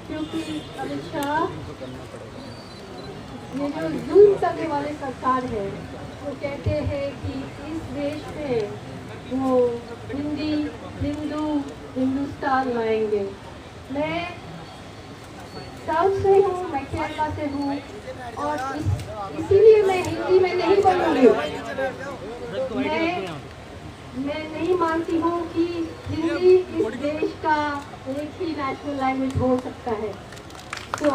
क्योंकि अमित शाह ये जो जुल्म करने वाले सरकार है वो कहते हैं कि इस देश में वो हिंदुस्तान लाएंगे। मैं साउथ से हूँ, मैं केरला से हूँ और इसीलिए मैं हिंदी में नहीं बोलूँगी। मैं नहीं मानती हूँ कि हिंदी इस देश का एक ही नेशनल लैंग्वेज हो सकता है। तो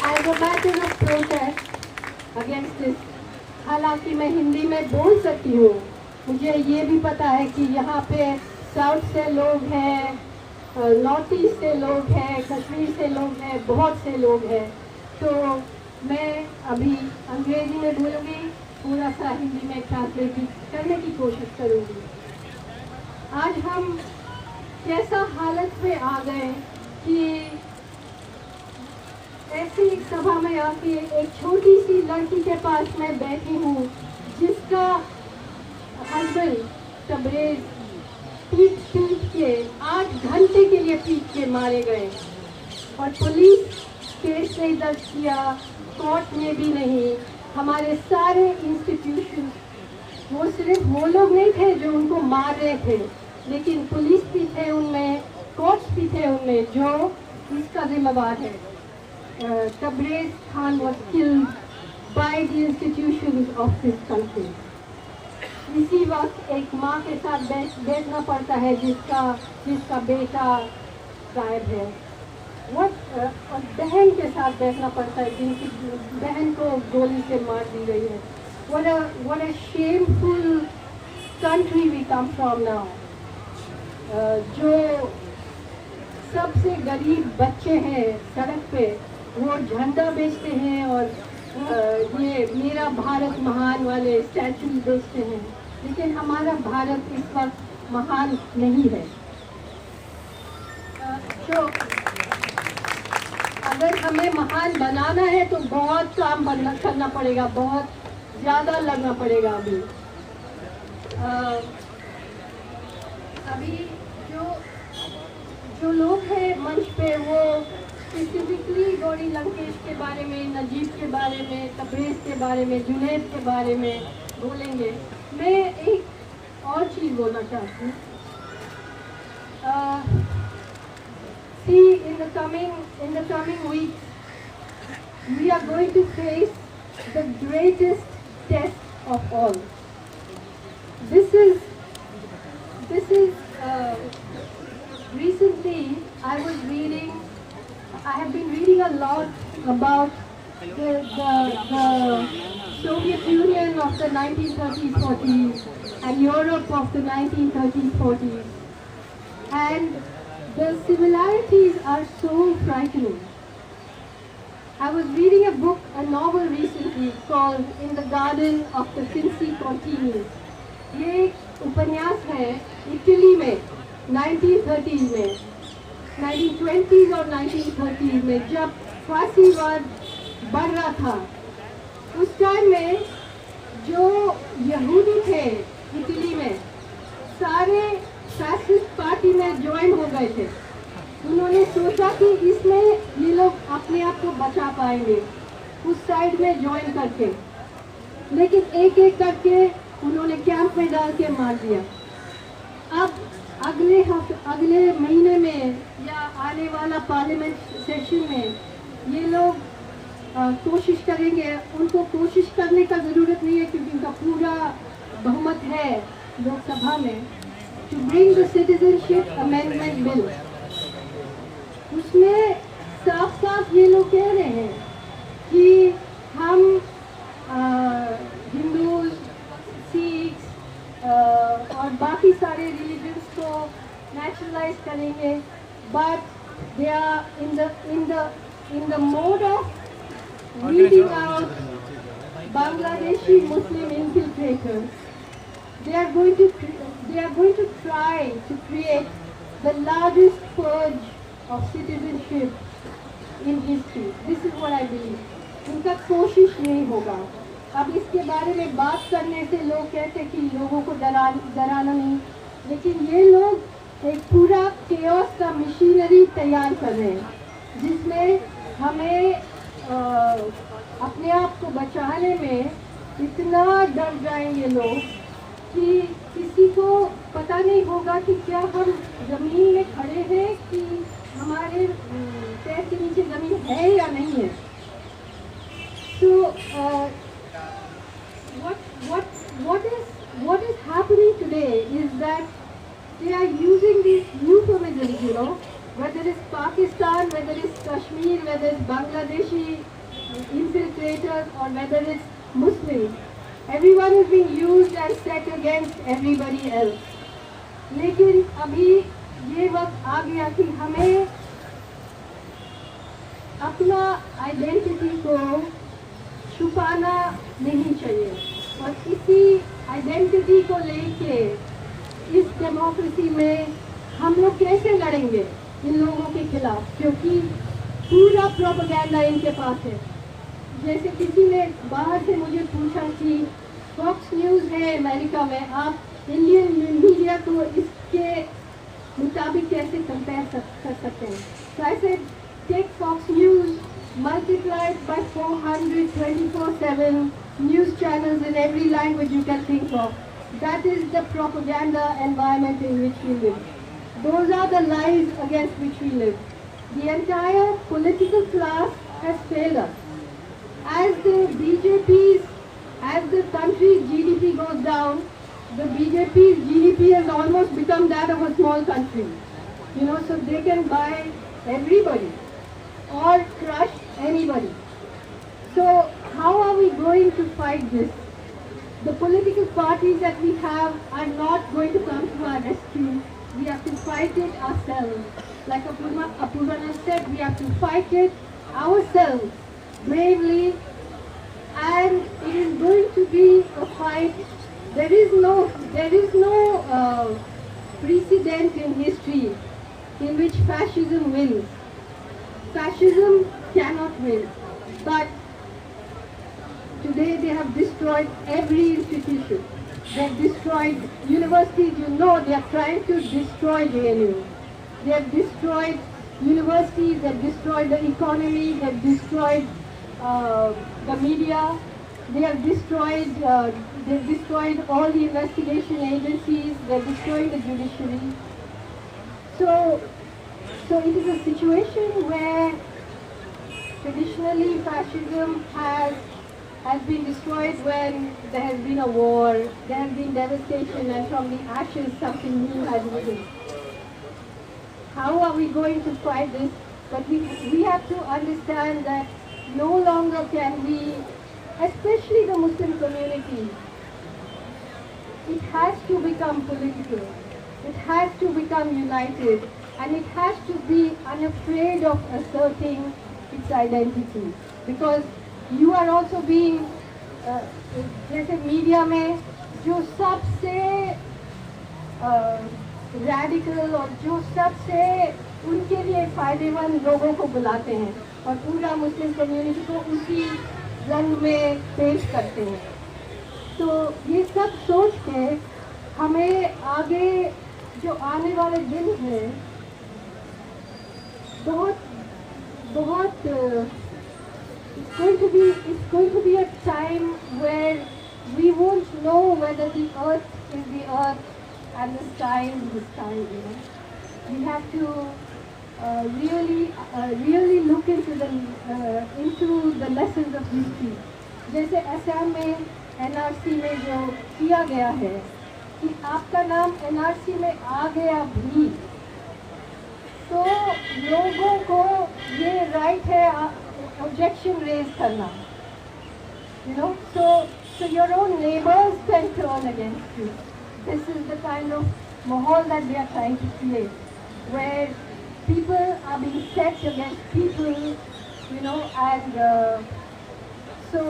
as a matter of protest against this, हालांकि मैं हिंदी में बोल सकती हूँ, मुझे ये भी पता है कि यहाँ पे साउथ से लोग हैं, नॉर्थ ईस्ट से लोग हैं, कश्मीर से लोग हैं, बहुत से लोग हैं। तो मैं अभी अंग्रेजी में बोलूँगी, पूरा सा हिंदी में ट्रांसलेट करने की कोशिश करूँगी। आज हम कैसा हालत में आ गए कि ऐसी सभा में आके एक छोटी सी लड़की के पास मैं बैठी हूँ जिसका हस्बैंड तबरेज पीट के 8 घंटे के लिए पीट के मारे गए और पुलिस केस नहीं दर्ज किया, कोर्ट में भी नहीं। हमारे सारे इंस्टीट्यूशन, वो सिर्फ वो लोग नहीं थे जो उनको मार रहे थे, लेकिन पुलिस भी थे उनमें, कोर्ट्स भी थे उनमें जो इसका जिम्मेवार है। Tabrez Khan was killed by the institutions of this country. इसी वक्त एक माँ के साथ बैठना पड़ता है जिसका बेटा गायब है, और बहन के साथ बैठना पड़ता है जिनकी बहन को गोली से मार दी गई है। What a shameful country we come from now. जो सबसे गरीब बच्चे हैं सड़क पे, वो झंडा बेचते हैं और ये मेरा भारत महान वाले स्टैचू बेचते हैं, लेकिन हमारा भारत इस वक्त महान नहीं है। तो अगर हमें महान बनाना है तो बहुत काम करना पड़ेगा, बहुत ज़्यादा लगना पड़ेगा। अभी जो लोग हैं मंच पे वो स्पेसिफिकली गौरी लंकेश के बारे में, नजीब के बारे में, तबरेज के बारे में, जुनैद के बारे में बोलेंगे। मैं एक और चीज़ बोलना चाहती हूँ। See, in the coming weeks, we are going to face the greatest test of all. Recently I have been reading a lot about the Soviet Union of the 1930s, 40s and Europe of the 1930s, 40s, and the similarities are so frightening. I was reading a novel recently called In the Garden of the Finzi Contini. ये उपन्यास है Italy में 1930s में, 1920s और 1930s में, जब फासीवाद बढ़ रहा था। उस टाइम में जो यहूदी थे इटली में, सारे फैसिस्ट पार्टी में ज्वाइन हो गए थे। उन्होंने सोचा कि इसमें ये लोग अपने आप को बचा पाएंगे उस साइड में ज्वाइन करके, लेकिन एक एक करके उन्होंने कैंप में डाल के मार दिया। अब अगले महीने में या आने वाला पार्लियामेंट सेशन में ये लोग कोशिश करेंगे। उनको कोशिश करने का ज़रूरत नहीं है क्योंकि उनका पूरा बहुमत है लोकसभा में, to bring the citizenship amendment bill. उसमें साफ साफ ये लोग कह रहे हैं कि हम हिंदू, सिख्स और बाकी सारे रिलीजन्स को नेशनलाइज करेंगे, but they are in the mode of weeding out Bangladeshi Muslim infiltrators. They are going to try to create the largest purge of citizenship in history. This is what I believe. उनका कोशिश नहीं होगा। अब इसके बारे में बात करने से लोग कहते हैं कि लोगों को डराना नहीं, लेकिन ये लोग एक पूरा केओस का मशीनरी तैयार कर रहे हैं, जिसमें हमें अपने आप को बचाने में इतना डर जाएंगे लोग कि किसी को पता नहीं होगा कि क्या हम ज़मीन में खड़े हैं कि हमारे पैर के नीचे ज़मीन है या नहीं है. So what is happening today is that they are using these euphemisms, you know, whether it's Pakistan, whether it's Kashmir, whether it's Bangladeshi infiltrators, or whether it's Muslims. Everyone is being used and set against everybody else. लेकिन अभी ये वक्त आ गया कि हमें अपना identity को छुपाना नहीं चाहिए, और इसी आइडेंटिटी को लेके इस डेमोक्रेसी में हम लोग कैसे लड़ेंगे इन लोगों के खिलाफ, क्योंकि पूरा प्रोपेगेंडा इनके पास है. जैसे किसी ने बाहर से मुझे पूछा कि फॉक्स न्यूज़ है अमेरिका में, आप इंडियन मीडिया को इसके मुताबिक कैसे कंपेयर कर सकते हैं. तो ऐसे take Fox News multiplied by 400 24/7 news channels in every language you can think of. That is the propaganda environment in which we live. Those are the lies against which we live. The entire political class has failed us. As the country's GDP goes down, the BJP's GDP has almost become that of a small country. You know, so they can buy everybody or crush anybody. So how are we going to fight this? The political parties that we have are not going to come to our rescue. We have to fight it ourselves. Like Apurva said, we have to fight it ourselves bravely, and it is going to be a fight. There is no precedent in history in which fascism wins. Fascism cannot win, but today they have destroyed every institution. They have destroyed universities. You know, they are trying to destroy JNU. They have destroyed universities. They have destroyed the economy. They have destroyed the media. They have destroyed all the investigation agencies. They are destroying the judiciary. So it is a situation where traditionally fascism has been destroyed when there has been a war, there has been devastation, and from the ashes something new has risen. How are we going to fight this? But we have to understand that no longer can we, especially the Muslim community, it has to become political. It has to become united, and it has to be unafraid of asserting its identity, because you are also being जैसे media में जो सबसे radical और जो सबसे उनके लिए फायदेमंद लोगों को बुलाते हैं और पूरा मुस्लिम कम्युनिटी को उसी रंग में पेश करते हैं. तो ये सब सोच के हमें आगे जो आने वाले दिन हैं बहुत it's going to be a time where we won't know whether the earth is the earth and the sky is the sky. You know, we have to really look into the lessons of history. जैसे असम में NRC में जो किया गया है कि आपका नाम NRC में आ गया भी, तो लोगों को ये राइट है objection raise करना. You know, so your own neighbors can turn against you. This is the kind of mahal that they are trying to create, where people are being set against people, you know, and so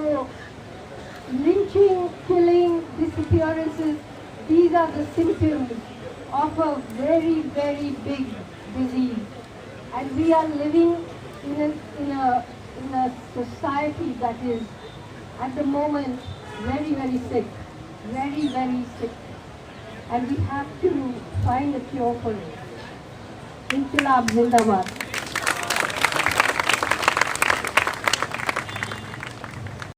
lynching, killing, disappearances, these are the symptoms of a very, very big disease. And we are living in a society that is at the moment very, very sick, very, very sick, and we have to find a cure for it. इनकलाब जिंदाबाद।